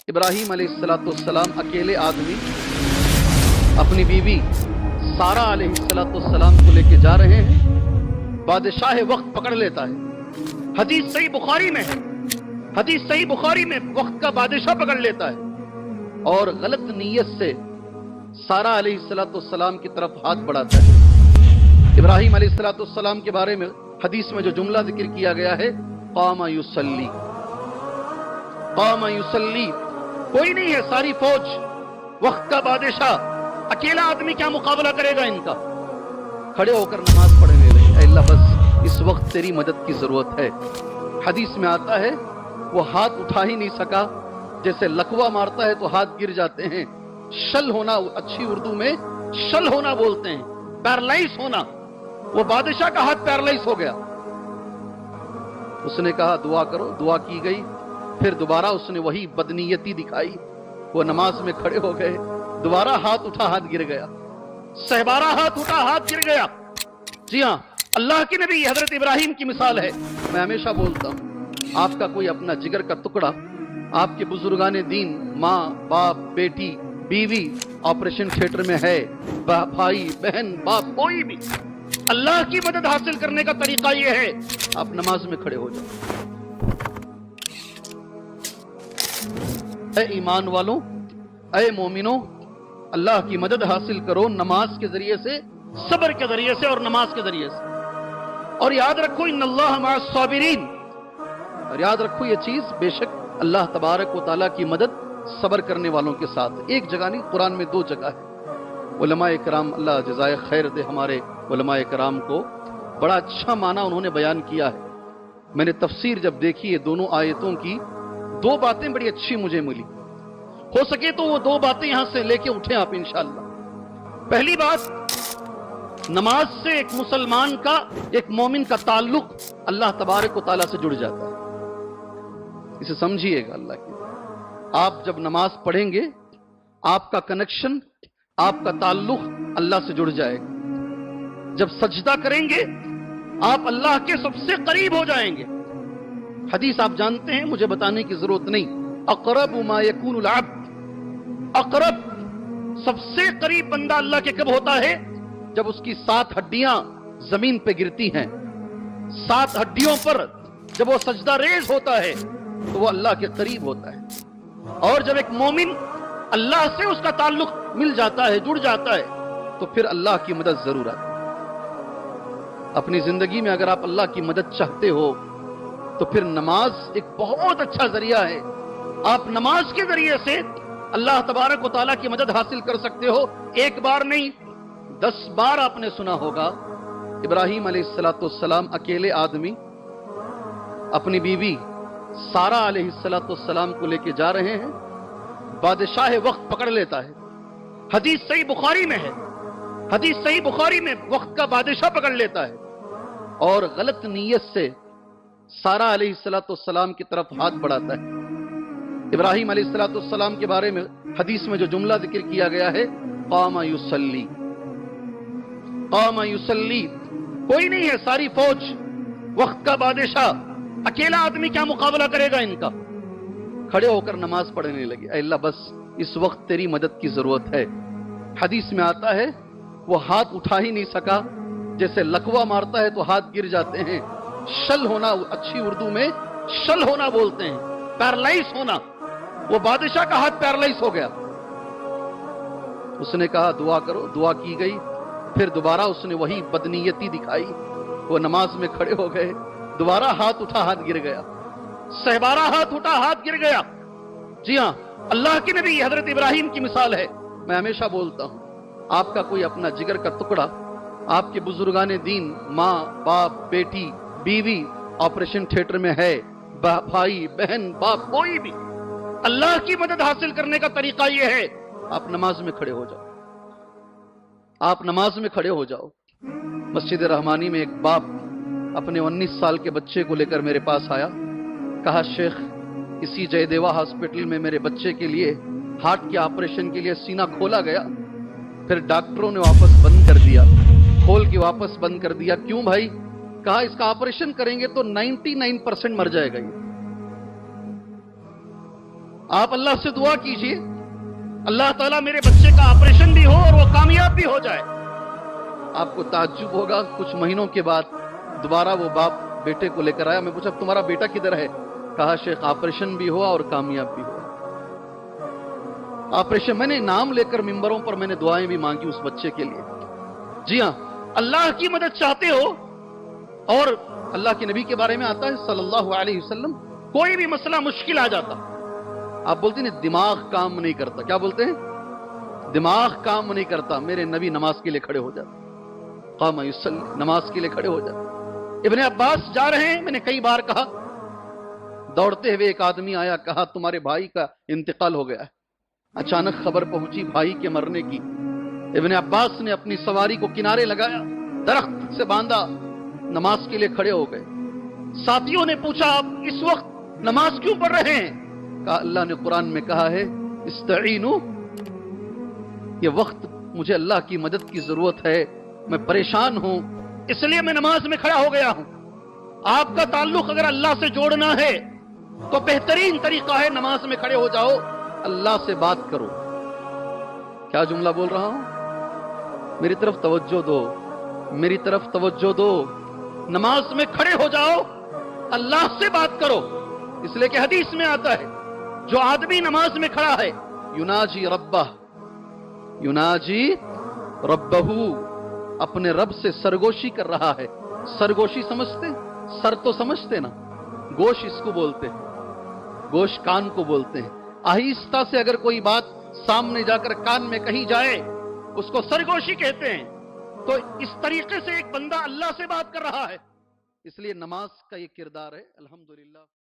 इब्राहीम अलैहिस्सलाम अकेले आदमी अपनी बीवी सारा अलैहिस्सलाम को लेके जा रहे हैं। बादशाह वक्त पकड़ लेता है। हदीस सही बुखारी में है, हदीस सही बुखारी में वक्त का बादशाह पकड़ लेता है और गलत नीयत से सारा अलैहिस्सलाम की तरफ हाथ बढ़ाता है। इब्राहीम अलैहिस्सलाम के बारे में हदीस में जो जुमला जिक्र किया गया है, क़ामा युसल्ली, क़ामा युसल्ली, कोई नहीं है, सारी फौज, वक्त का बादशाह, अकेला आदमी क्या मुकाबला करेगा इनका। खड़े होकर नमाज पढ़ने लगे। अल्लाह बस इस वक्त तेरी मदद की जरूरत है। हदीस में आता है वो हाथ उठा ही नहीं सका, जैसे लकवा मारता है तो हाथ गिर जाते हैं। शल होना, अच्छी उर्दू में शल होना बोलते हैं, पैरालाइज होना। वो बादशाह का हाथ पैरालाइज हो गया। उसने कहा दुआ करो, दुआ की गई। फिर दोबारा उसने वही बदनीयती दिखाई, वो नमाज में खड़े हो गए, दोबारा हाथ उठा, हाथ गिर गया। सहबारा हाथ उठा, हाथ गिर गया। जी हां, अल्लाह के नबी हजरत इब्राहीम की मिसाल है। मैं हमेशा बोलता हूं, आपका कोई अपना जिगर का टुकड़ा, आपके बुजुर्गाने दीन, माँ बाप, बेटी, बीवी ऑपरेशन थिएटर में है, भाई बहन बाप, कोई भी, अल्लाह की मदद हासिल करने का तरीका यह है, आप नमाज में खड़े हो जाओ। ऐ ईमान वालों, ऐ मोमिनों, अल्लाह की मदद हासिल करो नमाज के जरिए से, सब्र के जरिए से और नमाज के जरिए से। और याद रखो इन्नल्लाह मअस साबिरीन, और याद रखो ये चीज, बेशक अल्लाह तबारक व तआला की मदद सब्र करने वालों के साथ। एक जगह नहीं, कुरान में 2 जगह है। उलमाए कराम, अल्लाह जज़ाए खैर दे हमारे उलमाए कराम को, बड़ा अच्छा माना उन्होंने बयान किया है। मैंने तफसीर जब देखी है दोनों आयतों की, 2 बातें बड़ी अच्छी मुझे मिली। हो सके तो वो 2 बातें यहां से लेके उठे आप इंशाअल्लाह। पहली बात, नमाज से एक मुसलमान का, एक मोमिन का ताल्लुक अल्लाह तबारक व तआला से जुड़ जाता है। इसे समझिएगा। अल्लाह की, आप जब नमाज पढ़ेंगे, आपका कनेक्शन, आपका ताल्लुक अल्लाह से जुड़ जाएगा। जब सजदा करेंगे, आप अल्लाह के सबसे करीब हो जाएंगे। हदीस आप जानते हैं, मुझे बताने की जरूरत नहीं। अक़रबु मा यकूनुल अब्द, अक़रब, सबसे करीब बंदा अल्लाह के कब होता है? जब उसकी 7 हड्डियां जमीन पे गिरती हैं। 7 हड्डियों पर जब वो सजदा रेज होता है तो वो अल्लाह के करीब होता है। और जब एक मोमिन अल्लाह से उसका ताल्लुक मिल जाता है, जुड़ जाता है, तो फिर अल्लाह की मदद जरूर आती है। अपनी जिंदगी में अगर आप अल्लाह की मदद चाहते हो तो फिर नमाज एक बहुत अच्छा जरिया है। आप नमाज के जरिए से अल्लाह तबारक व तआला की मदद हासिल कर सकते हो। एक बार नहीं, 10 बार आपने सुना होगा। इब्राहीम अलैहिस्सलाम अकेले आदमी अपनी बीवी सारा अलैहिस्सलाम को लेके जा रहे हैं। बादशाह वक्त पकड़ लेता है। हदीस सही बुखारी में है, हदीस सही बुखारी में वक्त का बादशाह पकड़ लेता है और गलत नीयत से सारा अलैहिस्सलाम की तरफ हाथ बढ़ाता है। इब्राहीम अलैहिस्सलाम के बारे में हदीस में जो जुमला जिक्र किया गया है, क़ामा युसल्ली, क़ामा युसल्ली, कोई नहीं है, सारी फौज, वक्त का बादशाह, अकेला आदमी क्या मुकाबला करेगा इनका। खड़े होकर नमाज पढ़ने लगे। अल्लाह बस इस वक्त तेरी मदद की जरूरत है। हदीस में आता है वो हाथ उठा ही नहीं सका, जैसे लकवा मारता है तो हाथ गिर जाते हैं। शल होना, अच्छी उर्दू में शल होना बोलते हैं, पैरालाइज होना। वो बादशाह का हाथ पैरालाइज हो गया। उसने कहा दुआ करो, दुआ की गई। फिर दोबारा उसने वही बदनीयती दिखाई, वो नमाज में खड़े हो गए, दोबारा हाथ उठा, हाथ गिर गया। सहबारा हाथ उठा, हाथ गिर गया। जी हां, अल्लाह के नबी हजरत इब्राहीम की मिसाल है। मैं हमेशा बोलता हूं, आपका कोई अपना जिगर का टुकड़ा, आपके बुजुर्गाने दीन, माँ बाप, बेटी, बीवी ऑपरेशन थिएटर में है, भाई बहन बाप, कोई भी, अल्लाह की मदद हासिल करने का तरीका यह है, आप नमाज में खड़े हो जाओ। आप नमाज में खड़े हो जाओ। मस्जिद रहमानी में एक बाप अपने 19 साल के बच्चे को लेकर मेरे पास आया। कहा शेख, इसी जयदेवा हॉस्पिटल में मेरे बच्चे के लिए हार्ट के ऑपरेशन के लिए सीना खोला गया, फिर डॉक्टरों ने वापस बंद कर दिया, खोल के वापस बंद कर दिया। क्यों भाई? कहा इसका ऑपरेशन करेंगे तो 99% मर जाएगा ये। آپ اللہ سے دعا کیجئے اللہ تعالیٰ میرے بچے کا آپریشن بھی ہو اور وہ کامیاب بھی ہو جائے. آپ کو تعجب ہوگا, کچھ مہینوں کے بعد دوبارہ وہ باپ بیٹے کو لے کر آیا. میں پوچھا تمہارا بیٹا کدھر ہے؟ کہا شیخ آپریشن بھی ہوا اور کامیاب بھی ہوا. آپریشن, میں نے نام لے کر ممبروں پر میں نے دعائیں بھی مانگی اس بچے کے لیے. جی ہاں, اللہ کی مدد چاہتے ہو, اور اللہ کے نبی کے بارے میں آتا ہے صلی اللہ علیہ وسلم, کوئی بھی مسئلہ مشکل آ جاتا, آپ بولتے ہیں دماغ کام نہیں کرتا. کیا بولتے ہیں؟ دماغ کام نہیں کرتا. میرے نبی نماز کے لیے کھڑے ہو جاتے, قام یصلی, نماز کے لیے کھڑے ہو جاتے. ابن عباس جا رہے ہیں, میں نے کئی بار کہا, دوڑتے ہوئے ایک آدمی آیا, کہا تمہارے بھائی کا انتقال ہو گیا ہے. اچانک خبر پہنچی بھائی کے مرنے کی. ابن عباس نے اپنی سواری کو کنارے لگایا, درخت سے باندھا, نماز کے لیے کھڑے ہو گئے. ساتھیوں نے پوچھا آپ اس وقت نماز کیوں پڑھ رہے ہیں؟ کہا اللہ نے قرآن میں کہا ہے استعینوا, یہ وقت مجھے اللہ کی مدد کی ضرورت ہے, میں پریشان ہوں اس لیے میں نماز میں کھڑا ہو گیا ہوں. آپ کا تعلق اگر اللہ سے جوڑنا ہے تو بہترین طریقہ ہے نماز میں کھڑے ہو جاؤ, اللہ سے بات کرو. کیا جملہ بول رہا ہوں؟ میری طرف توجہ دو, میری طرف توجہ دو. نماز میں کھڑے ہو جاؤ, اللہ سے بات کرو. اس لیے کہ حدیث میں آتا ہے جو آدمی نماز میں کھڑا ہے یناجی ربہ, یناجی ربہ, اپنے رب سے سرگوشی کر رہا ہے. سرگوشی سمجھتے؟ سر تو سمجھتے نا, گوش اس کو بولتے ہیں, گوش کان کو بولتے ہیں. آہستہ سے اگر کوئی بات سامنے جا کر کان میں کہیں جائے اس کو سرگوشی کہتے ہیں. تو اس طریقے سے ایک بندہ اللہ سے بات کر رہا ہے. اس لیے نماز کا یہ کردار ہے. الحمدللہ.